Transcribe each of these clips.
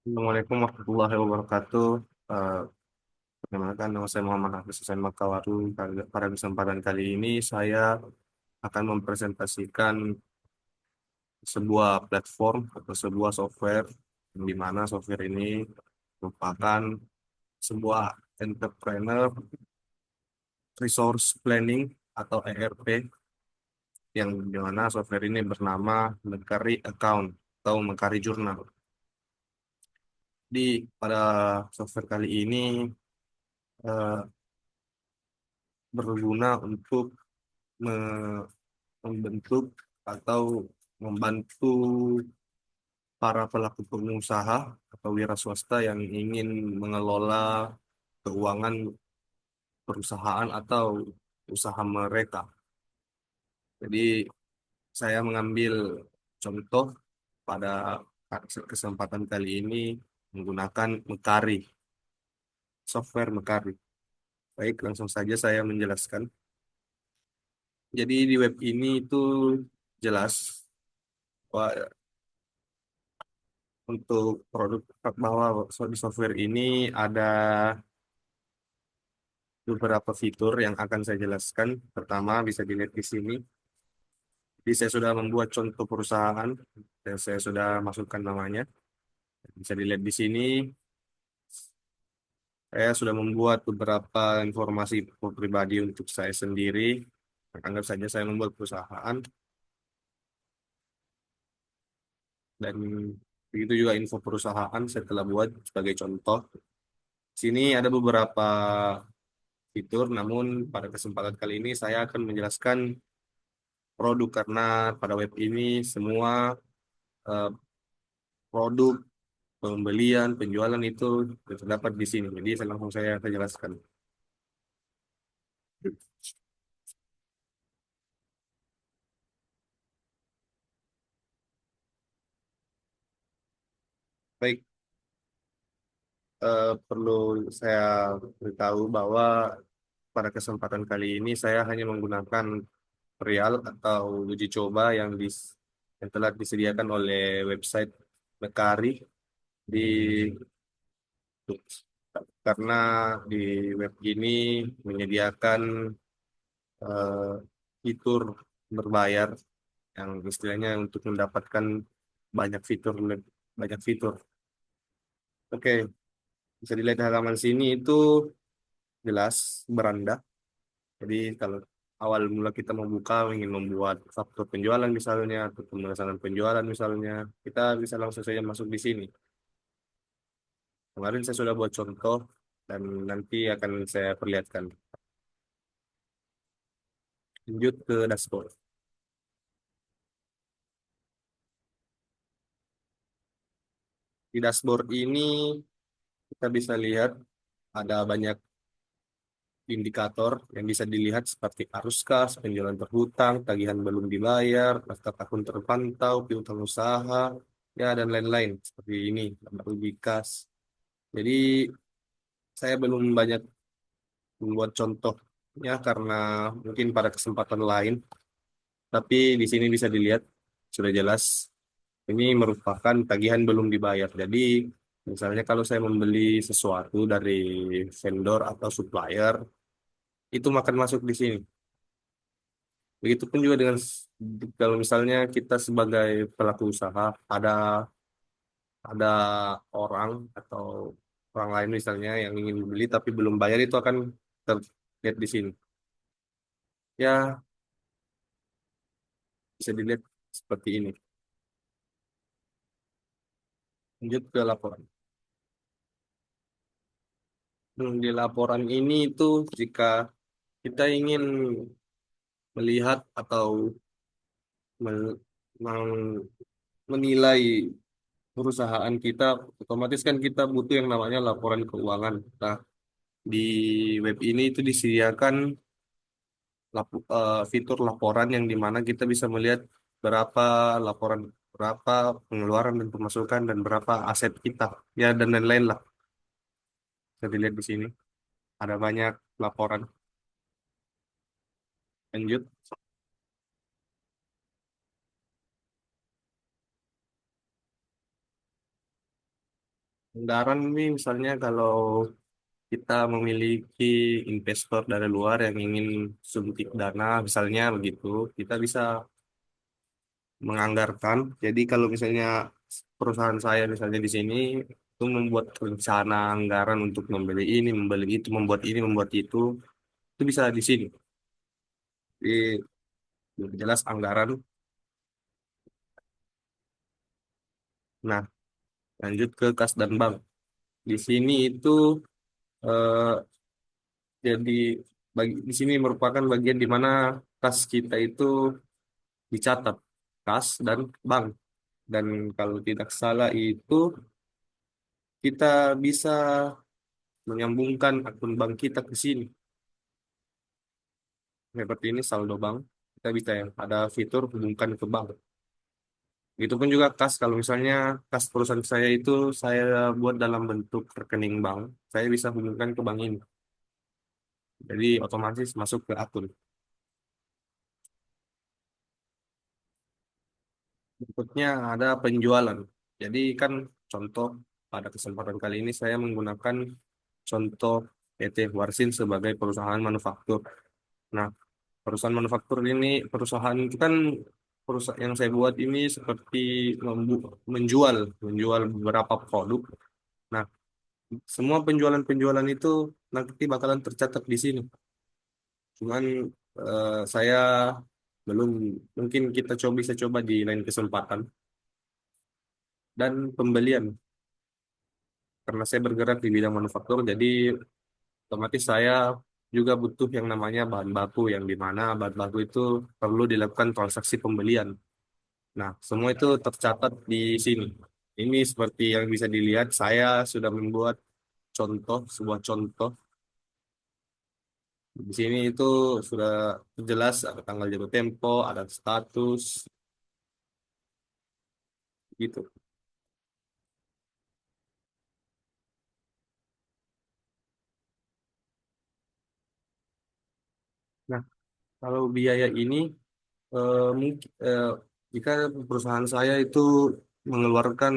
Assalamualaikum warahmatullahi wabarakatuh. Eh, Perkenalkan, nama saya Muhammad Hafiz Hussein Makawaru. Pada kesempatan kali ini saya akan mempresentasikan sebuah platform atau sebuah software, yang di mana software ini merupakan sebuah entrepreneur resource planning atau ERP, yang di mana software ini bernama Mercari Account atau Mercari Journal. Pada software kali ini eh, berguna untuk me- membentuk atau membantu para pelaku pengusaha atau wira swasta yang ingin mengelola keuangan perusahaan atau usaha mereka. Jadi saya mengambil contoh pada kesempatan kali ini menggunakan Mekari, software Mekari. Baik, langsung saja saya menjelaskan. Jadi di web ini itu jelas bahwa untuk produk bahwa di software ini ada beberapa fitur yang akan saya jelaskan. Pertama, bisa dilihat di sini. Jadi saya sudah membuat contoh perusahaan dan saya sudah masukkan namanya. Bisa dilihat di sini. Saya sudah membuat beberapa informasi pribadi untuk saya sendiri. Anggap saja saya membuat perusahaan dan begitu juga info perusahaan saya telah buat sebagai contoh. Sini ada beberapa fitur, namun pada kesempatan kali ini saya akan menjelaskan produk karena pada web ini semua eh, produk pembelian penjualan itu terdapat di sini. Jadi saya jelaskan. Baik, perlu saya beritahu bahwa pada kesempatan kali ini saya hanya menggunakan trial atau uji coba yang telah disediakan oleh website Mekari di karena di web ini menyediakan eh, fitur berbayar yang istilahnya untuk mendapatkan banyak fitur banyak fitur. Oke, bisa dilihat di halaman sini itu jelas beranda. Jadi kalau awal mula kita membuka ingin membuat faktur penjualan misalnya atau pemesanan penjualan misalnya, kita bisa langsung saja masuk di sini. Kemarin saya sudah buat contoh dan nanti akan saya perlihatkan. Lanjut ke dashboard. Di dashboard ini kita bisa lihat ada banyak indikator yang bisa dilihat seperti arus kas, penjualan terhutang, tagihan belum dibayar, daftar akun terpantau, piutang usaha, ya dan lain-lain seperti ini, laba rugi kas. Jadi saya belum banyak membuat contohnya karena mungkin pada kesempatan lain, tapi di sini bisa dilihat sudah jelas ini merupakan tagihan belum dibayar. Jadi misalnya kalau saya membeli sesuatu dari vendor atau supplier, itu makan masuk di sini. Begitupun juga dengan kalau misalnya kita sebagai pelaku usaha ada orang atau orang lain misalnya yang ingin beli tapi belum bayar itu akan terlihat di sini. Ya, bisa dilihat seperti ini. Lanjut ke laporan. Di laporan ini itu jika kita ingin melihat atau men- meng- menilai perusahaan kita, otomatis kan kita butuh yang namanya laporan keuangan. Nah, di web ini itu disediakan fitur laporan yang dimana kita bisa melihat berapa laporan, berapa pengeluaran dan pemasukan dan berapa aset kita, ya dan lain-lain lah. Bisa dilihat di sini ada banyak laporan. Lanjut. Anggaran nih misalnya kalau kita memiliki investor dari luar yang ingin suntik dana, misalnya begitu, kita bisa menganggarkan. Jadi kalau misalnya perusahaan saya misalnya di sini itu membuat rencana anggaran untuk membeli ini, membeli itu, membuat itu bisa di sini. Jadi jelas anggaran. Nah, lanjut ke kas dan bank. Di sini itu eh, jadi di sini merupakan bagian di mana kas kita itu dicatat, kas dan bank. Dan kalau tidak salah itu kita bisa menyambungkan akun bank kita ke sini. Seperti ini saldo bank. Kita bisa yang ada fitur hubungkan ke bank. Itu pun juga kas, kalau misalnya kas perusahaan saya itu saya buat dalam bentuk rekening bank, saya bisa hubungkan ke bank ini. Jadi otomatis masuk ke akun. Berikutnya ada penjualan. Jadi kan contoh pada kesempatan kali ini saya menggunakan contoh PT Warsin sebagai perusahaan manufaktur. Nah, perusahaan manufaktur ini, perusahaan itu kan perusahaan yang saya buat ini seperti menjual, menjual beberapa produk. Nah, semua penjualan-penjualan itu nanti bakalan tercatat di sini. Cuman saya belum, mungkin kita bisa coba di lain kesempatan. Dan pembelian, karena saya bergerak di bidang manufaktur, jadi otomatis saya juga butuh yang namanya bahan baku, yang di mana bahan baku itu perlu dilakukan transaksi pembelian. Nah, semua itu tercatat di sini. Ini seperti yang bisa dilihat, saya sudah membuat contoh, sebuah contoh. Di sini itu sudah jelas ada tanggal jatuh tempo, ada status, gitu. Nah, kalau biaya ini mungkin jika perusahaan saya itu mengeluarkan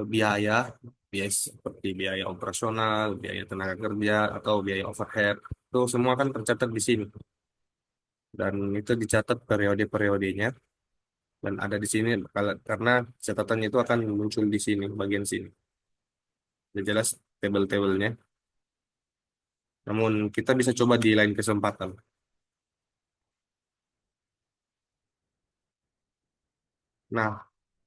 biaya, biaya seperti biaya operasional, biaya tenaga kerja, atau biaya overhead, itu semua kan tercatat di sini. Dan itu dicatat periode-periodenya dan ada di sini karena catatannya itu akan muncul di sini bagian sini. Udah jelas tabel-tabelnya. Namun kita bisa coba di lain kesempatan. Nah,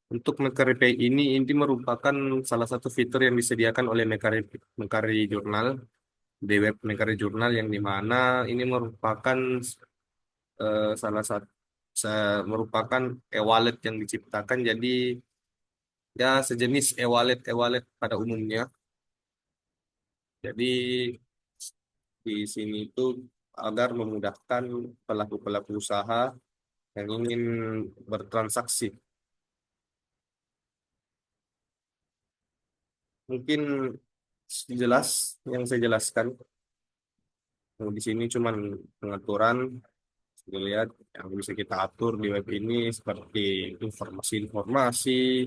untuk Mercari Pay ini merupakan salah satu fitur yang disediakan oleh Mercari Journal di web Mercari Journal, yang dimana ini merupakan salah satu merupakan e-wallet yang diciptakan, jadi ya sejenis e-wallet pada umumnya. Jadi di sini itu agar memudahkan pelaku-pelaku usaha yang ingin bertransaksi. Mungkin jelas yang saya jelaskan. Di sini cuman pengaturan, lihat yang bisa kita atur di web ini seperti informasi-informasi,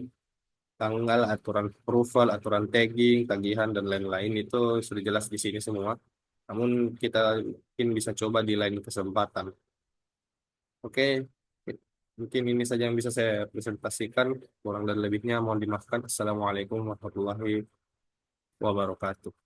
tanggal, aturan approval, aturan tagging, tagihan, dan lain-lain itu sudah jelas di sini semua. Namun kita mungkin bisa coba di lain kesempatan. Oke, mungkin ini saja yang bisa saya presentasikan. Kurang dan lebihnya mohon dimaafkan. Assalamualaikum warahmatullahi wabarakatuh.